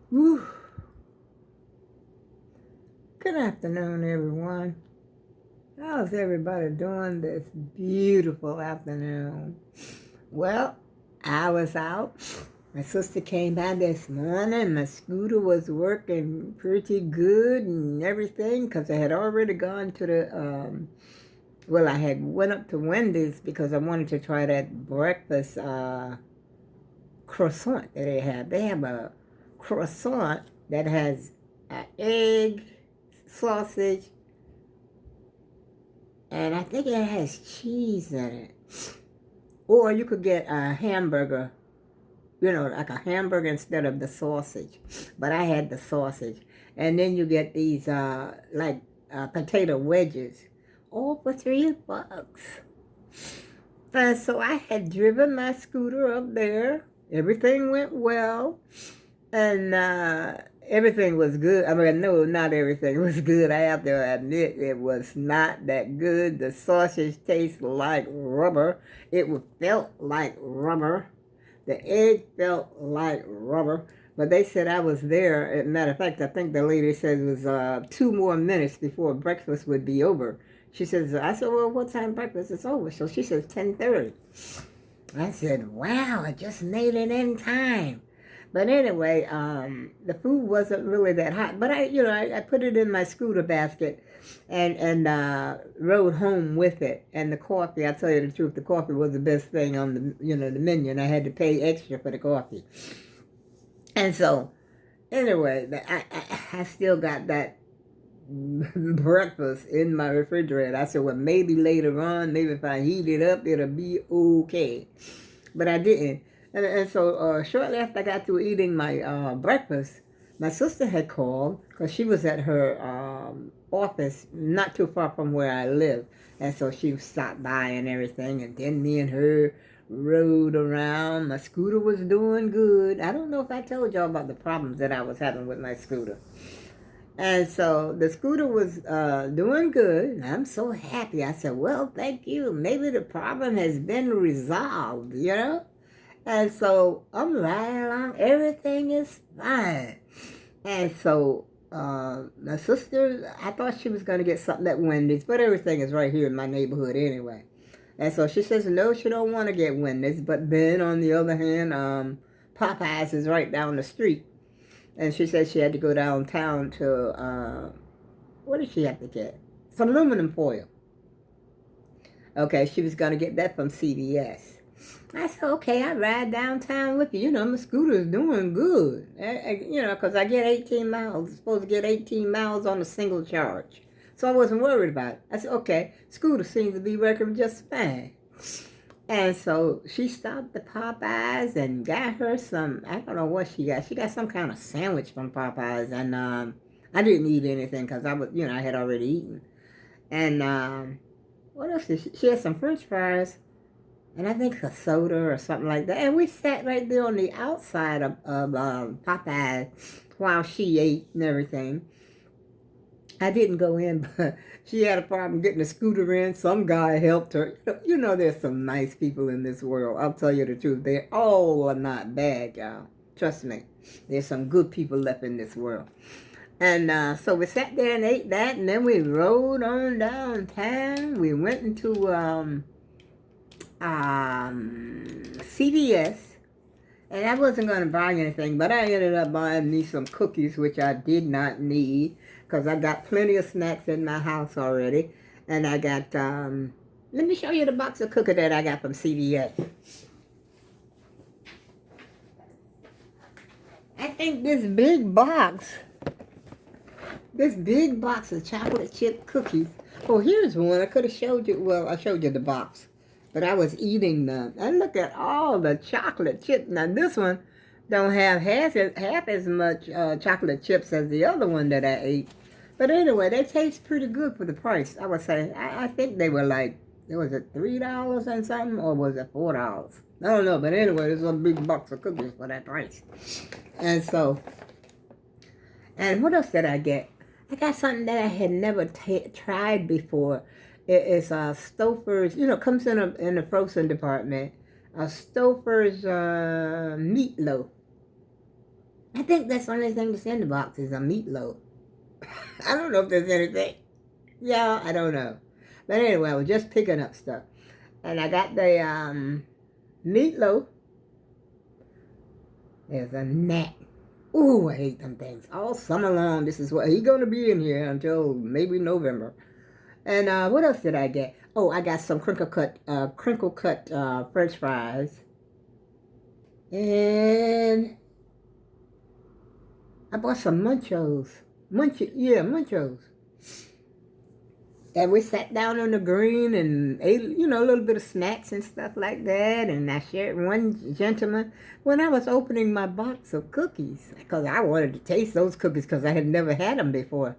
Whew. Good afternoon, everyone. How's everybody doing this beautiful afternoon? Well, I was out. My sister came by this morning. My scooter was working pretty good and everything because I had already gone to I had went up to Wendy's because I wanted to try that breakfast croissant that they have. They have a croissant that has an egg, sausage, and I think it has cheese in it. Or you could get a hamburger, like a hamburger instead of the sausage. But I had the sausage. And then you get these, potato wedges, all for $3. And so I had driven my scooter up there. Everything went well. And everything was good. I mean, no, not everything was good. I have to admit it was not that good. The sausage tastes like rubber. It felt like rubber. The egg felt like rubber. But they said I was there. As a matter of fact, I think the lady said it was 2 more minutes before breakfast would be over. She says, I said, well, what time breakfast is over? So she says 10:30. I said, wow, I just made it in time. But anyway, the food wasn't really that hot. But I put it in my scooter basket and rode home with it. And the coffee, I tell you the truth, the coffee was the best thing on the menu, and I had to pay extra for the coffee. And so, anyway, I still got that breakfast in my refrigerator. I said, well, maybe later on, maybe if I heat it up, it'll be okay. But I didn't. And so shortly after I got through eating my breakfast, my sister had called because she was at her office not too far from where I live. And so she stopped by and everything. And then me and her rode around. My scooter was doing good. I don't know if I told y'all about the problems that I was having with my scooter. And so the scooter was doing good. I'm so happy. I said, well, thank you. Maybe the problem has been resolved. And so I'm riding along. Everything is fine. And so my sister, I thought she was going to get something at Wendy's, but everything is right here in my neighborhood anyway. And so she says, no, she don't want to get Wendy's. But then on the other hand, Popeyes is right down the street. And she said she had to go downtown to, what did she have to get? Some aluminum foil. Okay, she was going to get that from CVS. I said, okay, I ride downtown with you. My scooter is doing good. Because I get 18 miles. I'm supposed to get 18 miles on a single charge. So I wasn't worried about it. I said, okay, scooter seems to be working just fine. And so she stopped at Popeyes and got her some, I don't know what she got. She got some kind of sandwich from Popeyes. And I didn't eat anything because I had already eaten. And what else did she had some French fries. And I think a soda or something like that. And we sat right there on the outside of Popeyes while she ate and everything. I didn't go in, but she had a problem getting the scooter in. Some guy helped her. There's some nice people in this world. I'll tell you the truth. They all are not bad, y'all. Trust me. There's some good people left in this world. And so we sat there and ate that, and then we rode on downtown. We went into CVS, and I wasn't going to buy anything, but I ended up buying me some cookies, which I did not need, because I got plenty of snacks in my house already. And I got, let me show you the box of cookies that I got from CVS. I think this big box of chocolate chip cookies. Oh, here's one. I could have showed you, well, I showed you the box. But I was eating them. And look at all the chocolate chips. Now this one don't have half as much chocolate chips as the other one that I ate. But anyway, they taste pretty good for the price. I would say, I think they were like, was it $3 and something, or was it $4? I don't know. But anyway, there's a big box of cookies for that price. And so, and what else did I get? I got something that I had never tried before. It's Stouffer's, comes in the frozen department. Stouffer's meatloaf. I think that's the only thing that's in the box is a meatloaf. I don't know if there's anything. Yeah, I don't know. But anyway, I was just picking up stuff. And I got the meatloaf. There's a gnat. Ooh, I hate them things. All summer long, this is what he's going to be in here until maybe November. And what else did I get? Oh, I got some crinkle cut French fries. And I bought some Munchos. Munchos. And we sat down on the green and ate, you know, a little bit of snacks and stuff like that. And I shared one gentleman when I was opening my box of cookies, because I wanted to taste those cookies because I had never had them before.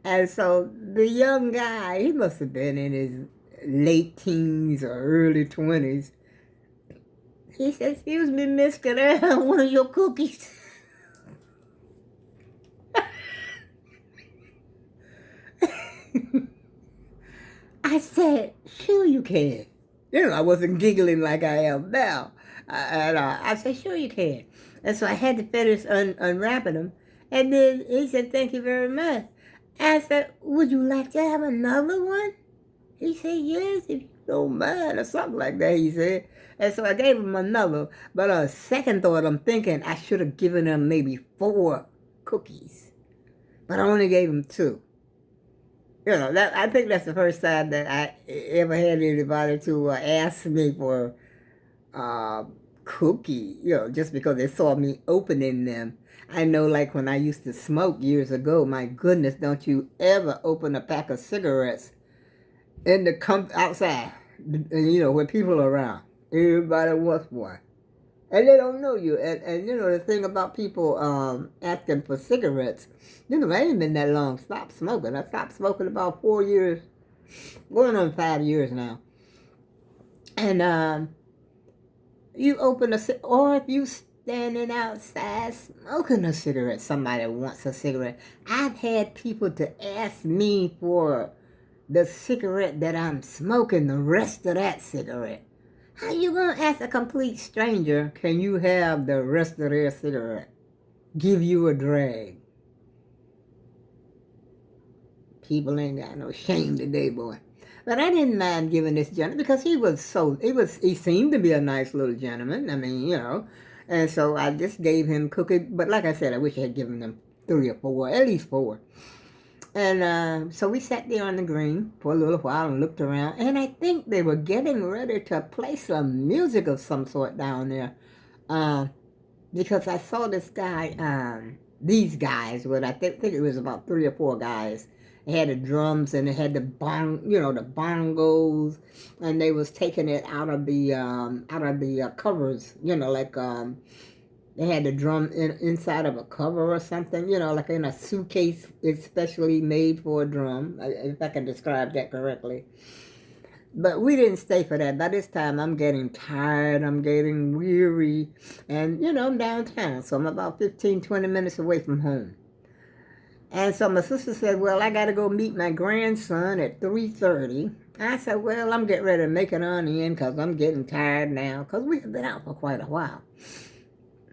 And so the young guy, he must have been in his late teens or early 20s. He said, "Excuse me, miss, can I have one of your cookies?" I said, "Sure you can." You know, I wasn't giggling like I am now. I said, "Sure you can." And so I had to finish unwrapping them. And then he said, "Thank you very much." I said, "Would you like to have another one?" He said, "Yes, if you don't mind," or something like that, he said. And so I gave him another. But on second thought, I'm thinking I should have given him maybe 4 cookies. But I only gave him 2. You know, that I think that's the first time that I ever had anybody to ask me for uh, cookie, you know, just because they saw me opening them. I know, like when I used to smoke years ago, my goodness, don't you ever open a pack of cigarettes in the outside, and, you know, when people are around. Everybody wants one. And they don't know you. And you know, the thing about people asking for cigarettes, you know, I ain't been that long. Stop smoking. I stopped smoking about 4 years, going on 5 years now. And you open or if you standing outside smoking a cigarette, somebody wants a cigarette. I've had people to ask me for the cigarette that I'm smoking, the rest of that cigarette. How you gonna ask a complete stranger, can you have the rest of their cigarette? Give you a drag. People ain't got no shame today, boy. But I didn't mind giving this gentleman because he seemed to be a nice little gentleman. I mean, you know. And so I just gave him cookies. But like I said, I wish I had given them 3 or 4, at least 4. And so we sat there on the green for a little while and looked around. And I think they were getting ready to play some music of some sort down there. Because I saw this guy, these guys, but I think it was about 3 or 4 guys. They had the drums and they had the the bongos, and they was taking it out of the covers, you know, like they had the drum inside of a cover or something, you know, like in a suitcase especially made for a drum, if I can describe that correctly. But we didn't stay for that. By this time, I'm getting tired. I'm getting weary. And, you know, I'm downtown, so I'm about 15, 20 minutes away from home. And so my sister said, "Well, I got to go meet my grandson at 3:30. I said, "Well, I'm getting ready to make it on in because I'm getting tired now." Because we have been out for quite a while.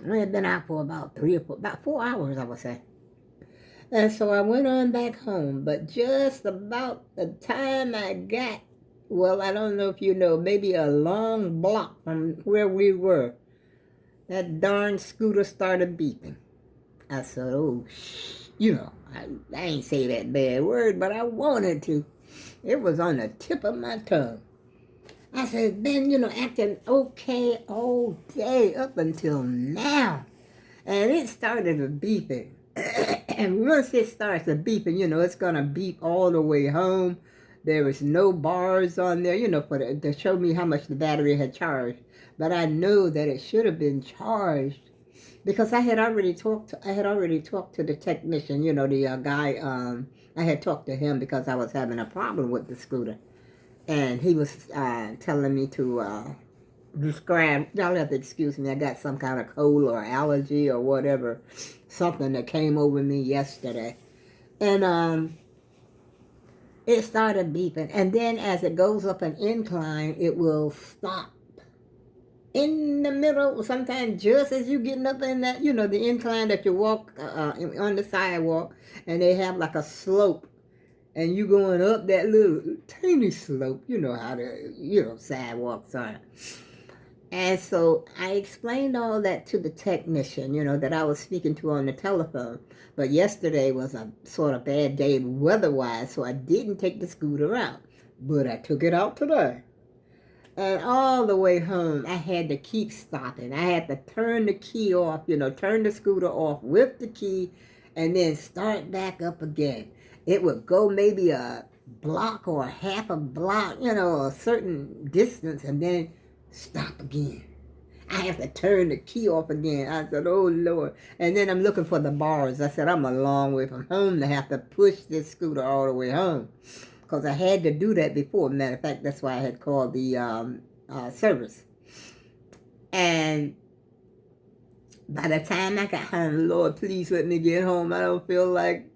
We had been out for about 4 hours, I would say. And so I went on back home. But just about the time I got, well, I don't know if you know, maybe a long block from where we were, that darn scooter started beeping. I said, "Oh, you know, I ain't say that bad word, but I wanted to." It was on the tip of my tongue. I said, "Been, you know, acting okay all day up until now." And it started beeping. And once it starts beeping, you know, it's going to beep all the way home. There is no bars on there, you know, to show me how much the battery had charged. But I know that it should have been charged because I had already talked to the technician, you know, the guy. I had talked to him because I was having a problem with the scooter, and he was telling me to describe. Y'all have to excuse me. I got some kind of cold or allergy or whatever, something that came over me yesterday, and it started beeping, and then as it goes up an incline, it will stop. in the middle, sometimes just as you getting up in that, the incline that you walk on the sidewalk, and they have like a slope, and you going up that little tiny slope. You know how the, sidewalks are. And so I explained all that to the technician, that I was speaking to on the telephone. But yesterday was a sort of bad day weather-wise, so I didn't take the scooter out. But I took it out today. And all the way home, I had to keep stopping. I had to turn the key off, turn the scooter off with the key, and then start back up again. It would go maybe a block or half a block, a certain distance, and then stop again. I have to turn the key off again. I said, oh, Lord. And then I'm looking for the bars. I said, I'm a long way from home to have to push this scooter all the way home. Because I had to do that before. Matter of fact, that's why I had called the service. And by the time I got home, Lord, please let me get home. I don't feel like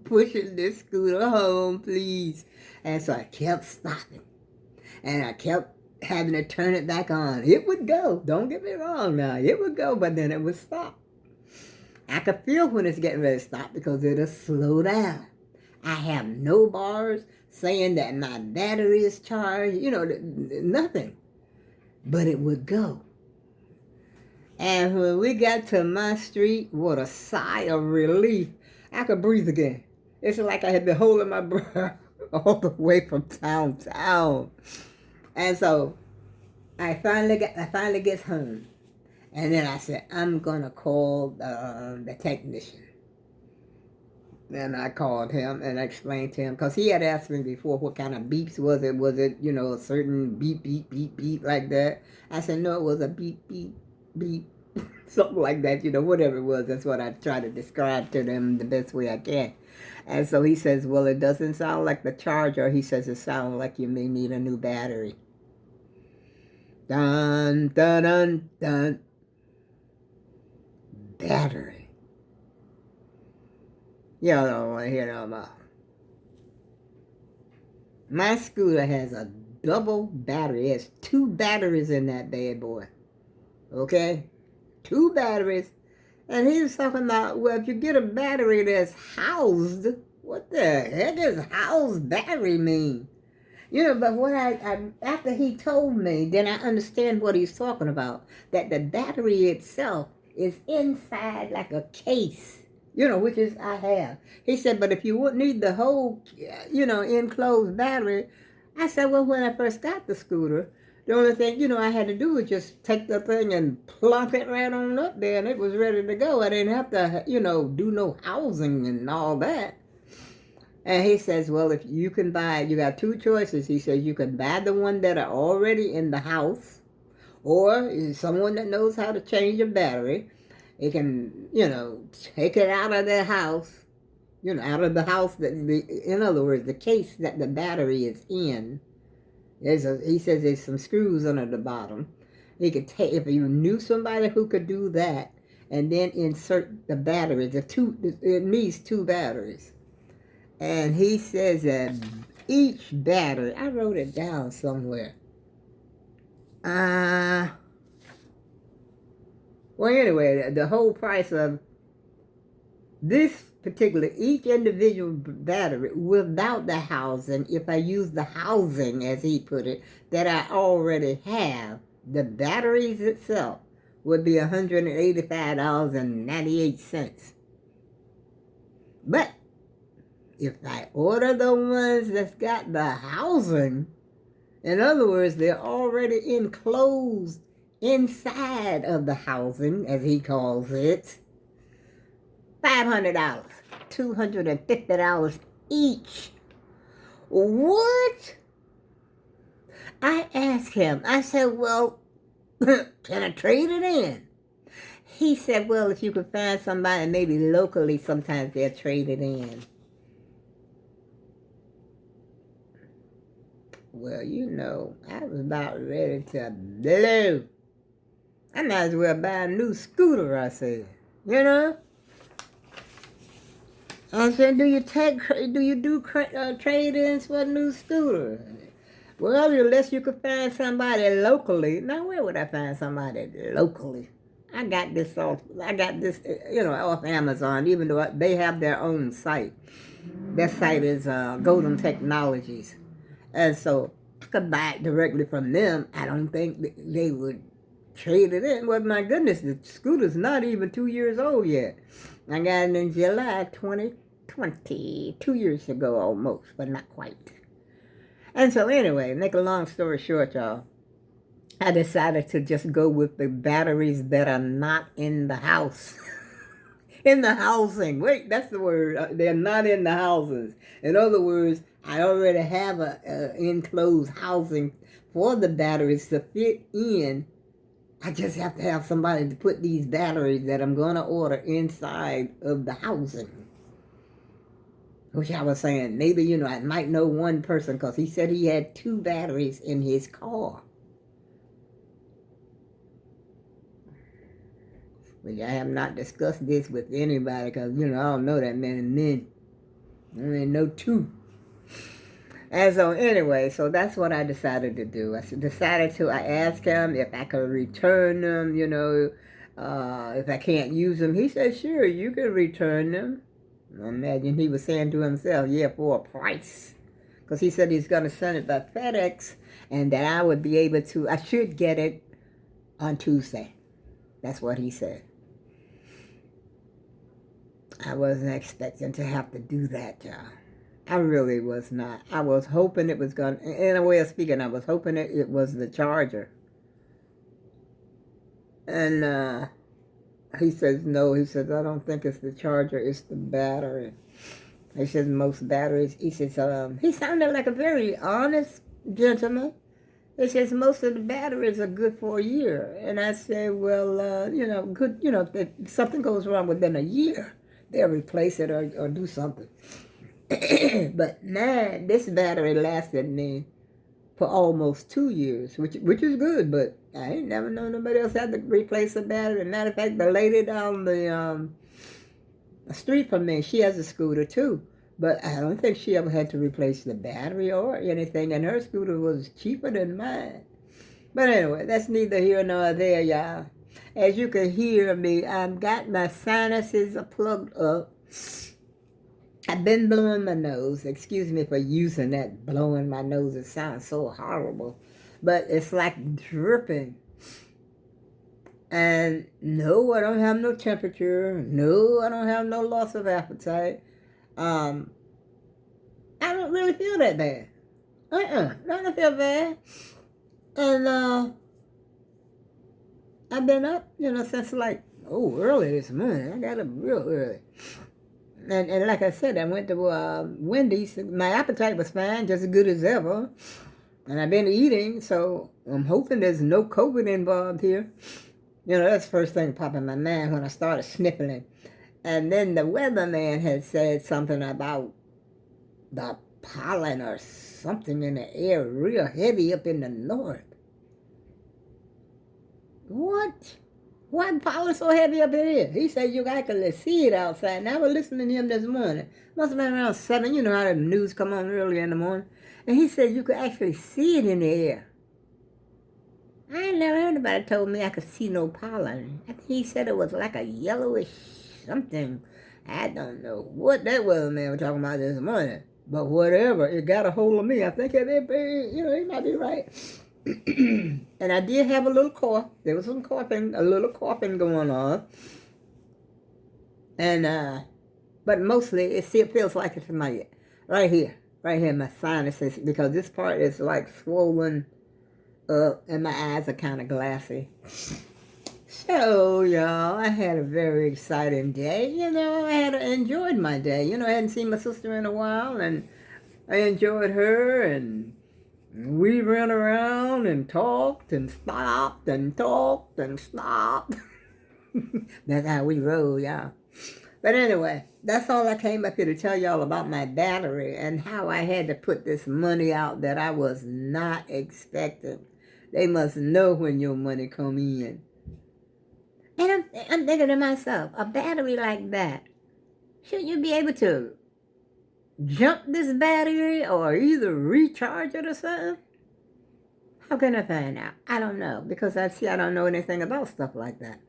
pushing this scooter home, please. And so I kept stopping. And I kept having to turn it back on. It would go. Don't get me wrong now. It would go, but then it would stop. I could feel when it's getting ready to stop because it'll slow down. I have no bars saying that my battery is charged, nothing. But it would go. And when we got to my street, what a sigh of relief. I could breathe again. It's like I had been holding my breath all the way from town to town. And so I finally get home. And then I said, I'm going to call the technician. And I called him and I explained to him, because he had asked me before what kind of beeps was it. Was it, a certain beep, beep, beep, beep like that? I said, no, it was a beep, beep, beep, something like that, whatever it was. That's what I try to describe to them the best way I can. And so he says, well, it doesn't sound like the charger. He says, it sounds like you may need a new battery. Dun, dun, dun, dun. Battery. Y'all don't want to hear no more. My scooter has a double battery. It has 2 batteries in that bad boy. Okay? 2 batteries. And he was talking about, well, if you get a battery that's housed, what the heck does housed battery mean? But what after he told me, then I understand what he's talking about. That the battery itself is inside like a case. Which is I have. He said, but if you would need the whole, enclosed battery, I said, well, when I first got the scooter, the only thing, I had to do was just take the thing and plunk it right on up there, and it was ready to go. I didn't have to, do no housing and all that. And he says, well, if you can buy, you got 2 choices. He says, you can buy the one that are already in the house, or someone that knows how to change a battery. It can, take it out of their house, out of the house. In other words, the case that the battery is in. He says there's some screws under the bottom. He could take, if you knew somebody who could do that, and then insert the batteries. It needs 2 batteries. And he says that each battery, I wrote it down somewhere. Well, anyway, the whole price of this particular, each individual battery without the housing, if I use the housing, as he put it, that I already have, the batteries itself would be $185.98. But if I order the ones that's got the housing, in other words, they're already enclosed inside of the housing, as he calls it, $500, $250 each. What? I asked him, I said, well, can I trade it in? He said, well, if you could find somebody, maybe locally, sometimes they'll trade it in. Well, I was about ready to blow. I might as well buy a new scooter, I said. I said, do you do trade-ins for a new scooter? Well, unless you could find somebody locally. Now, where would I find somebody locally? I got this, off Amazon, even though they have their own site. Their site is Golden Technologies. And so I could buy it directly from them. I don't think they would trade it in. Well, my goodness, the scooter's not even 2 years old yet. I got it in July 2020, 2 years ago almost, but not quite. And so anyway, make a long story short, y'all, I decided to just go with the batteries that are not in the house. In the housing. Wait, that's the word. They're not in the houses. In other words, I already have a enclosed housing for the batteries to fit in. I just have to have somebody to put these batteries that I'm going to order inside of the housing. Which I was saying, maybe, I might know one person because he said he had 2 batteries in his car. Which I have not discussed this with anybody because, I don't know that many men. I only know 2. And so anyway, so that's what I decided to do. I asked him if I could return them, if I can't use them. He said, sure, you can return them. I imagine he was saying to himself, yeah, for a price. Because he said he's going to send it by FedEx and that I would be able to, I should get it on Tuesday. That's what he said. I wasn't expecting to have to do that, y'all. I really was not. I was hoping it was going to, in a way of speaking, I was hoping it was the charger. And he says, no. He says, I don't think it's the charger, it's the battery. He says, most batteries, he says, he sounded like a very honest gentleman. He says, most of the batteries are good for a year. And I said, well, good, if something goes wrong within a year, they'll replace it or do something. But man, this battery lasted me for almost 2 years, which is good, but I ain't never known nobody else had to replace a battery. Matter of fact, the lady down the street from me, she has a scooter too, but I don't think she ever had to replace the battery or anything, and her scooter was cheaper than mine. But anyway, that's neither here nor there, y'all. As you can hear me, I've got my sinuses plugged up. I've been blowing my nose. Excuse me for using that, blowing my nose. It sounds so horrible. But it's like dripping. And no, I don't have no temperature. No, I don't have no loss of appetite. I don't really feel that bad. I don't feel bad. And I've been up, since like, early this morning. I got up real early. And like I said, I went to Wendy's. My appetite was fine, just as good as ever. And I've been eating, so I'm hoping there's no COVID involved here. That's the first thing that popped in my mind when I started sniffling. And then the weatherman had said something about the pollen or something in the air real heavy up in the north. What? Why the pollen so heavy up in here? He said you can actually see it outside. And I was listening to him this morning. Must have been around 7. You know how the news come on early in the morning. And he said you could actually see it in the air. I ain't never heard anybody told me I could see no pollen. I think he said it was like a yellowish something. I don't know what that weatherman was talking about this morning. But whatever, it got a hold of me. I think he might be right. And I did have a little cough. There was some coughing, a little coughing going on. And, but mostly it still feels like it's in my, right here, my sinuses, because this part is like swollen up and my eyes are kind of glassy. So, y'all, I had a very exciting day. I enjoyed my day. I hadn't seen my sister in a while, and I enjoyed her, and we ran around and talked and stopped and talked and stopped. That's how we roll, y'all. But anyway, that's all I came up here to tell y'all about my battery and how I had to put this money out that I was not expecting. They must know when your money come in. And I'm thinking to myself, a battery like that, shouldn't you be able to jump this battery or either recharge it or something? How can I find out? I don't know, because I don't know anything about stuff like that.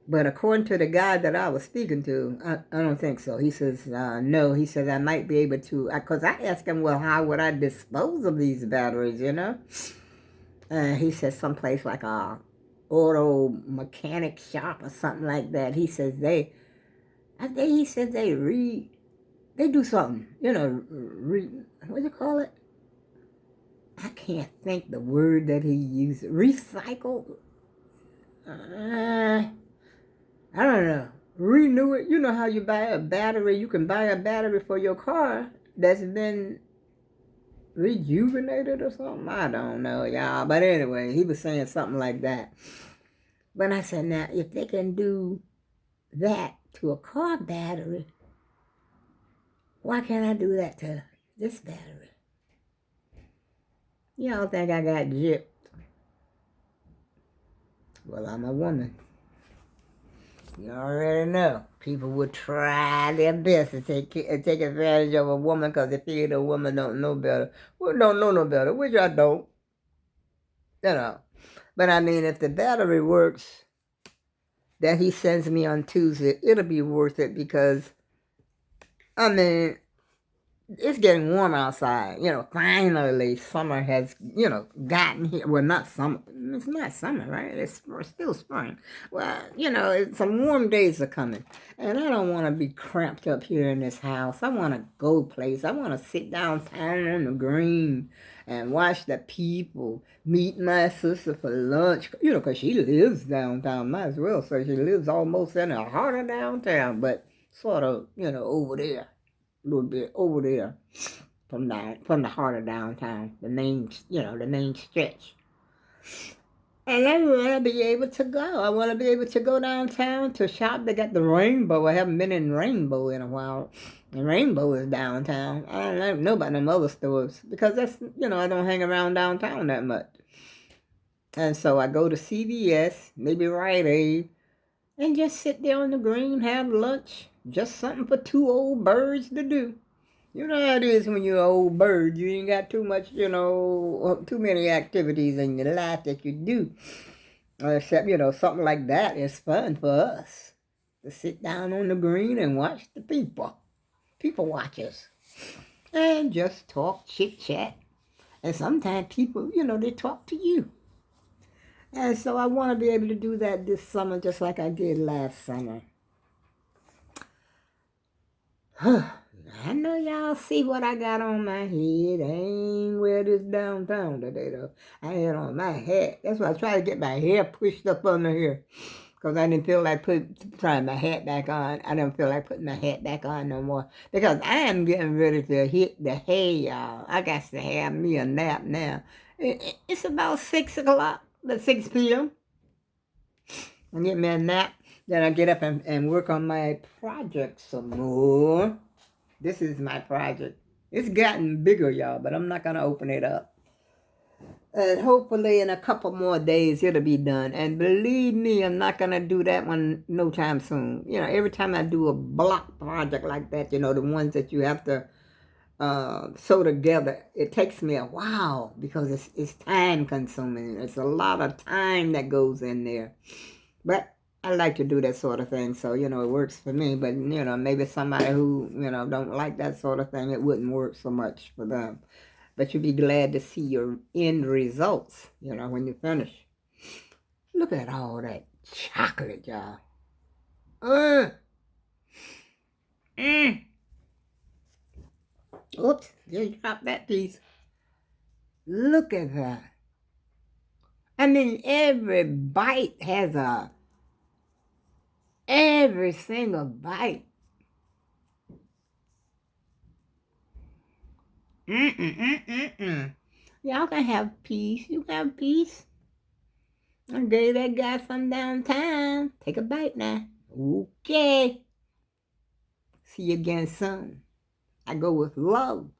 But according to the guy that I was speaking to, I don't think so. He says, no. He says, I might be able to, because I asked him, well, how would I dispose of these batteries, you know? He says someplace like a auto mechanic shop or something like that. He says I think he says they do something, you know, what do you call it? I can't think the word that he used. Recycle? I don't know. Renew it. You know how you buy a battery? You can buy a battery for your car that's been rejuvenated or something. I don't know, y'all. But anyway, he was saying something like that. But I said, now, if they can do that to a car battery, why can't I do that to this battery? Y'all think I got gypped? Well, I'm a woman. You already know. People would try their best to take advantage of a woman because they figure the woman don't know better. Well, don't know no better, which I don't. You know. But I mean, if the battery works that he sends me on Tuesday, it'll be worth it because, I mean, it's getting warm outside. You know, finally summer has, you know, gotten here. Well, not summer. It's not summer, right? It's still spring. Well, you know, some warm days are coming. And I don't want to be cramped up here in this house. I want to go place. I want to sit downtown on the green and watch the people, meet my sister for lunch. You know, because she lives downtown. Might as well say she lives almost in the heart of downtown, but sort of, you know, over there. A little bit over there from the heart of downtown, the main, you know, the main stretch. And I want to be able to go. I want to be able to go downtown to shop. They got the Rainbow. I haven't been in Rainbow in a while. And Rainbow is downtown. I don't know about them other stores because that's, you know, I don't hang around downtown that much. And so I go to CVS, maybe Rite Aid, and just sit there on the green, have lunch. Just something for two old birds to do. You know how it is when you're an old bird. You ain't got too much, you know, too many activities in your life that you do. Except, you know, something like that is fun for us. To sit down on the green and watch the people. People watch us. And just talk, chit-chat. And sometimes people, you know, they talk to you. And so I want to be able to do that this summer just like I did last summer. I know y'all see what I got on my head. I ain't wear this downtown today, though. I had on my hat. That's why I tried to get my hair pushed up under here. Because I didn't feel like trying my hat back on. I don't feel like putting my hat back on no more. Because I am getting ready to hit the hay, y'all. I got to have me a nap now. It's about 6 o'clock, about 6 p.m. I get me a nap. Then I get up and work on my project some more. This is my project. It's gotten bigger, y'all, but I'm not going to open it up. And hopefully in a couple more days, it'll be done. And believe me, I'm not going to do that one no time soon. You know, every time I do a block project like that, you know, the ones that you have to sew together, it takes me a while because it's time consuming. It's a lot of time that goes in there. But I like to do that sort of thing, so, you know, it works for me. But, you know, maybe somebody who, you know, don't like that sort of thing, it wouldn't work so much for them. But you'd be glad to see your end results, you know, when you finish. Look at all that chocolate, y'all. Oops, just dropped that piece. Look at that. I mean, every bite has every single bite. Y'all can have peace. You can have peace. I gave that guy some downtown. Take a bite now. Okay. See you again soon. I go with love.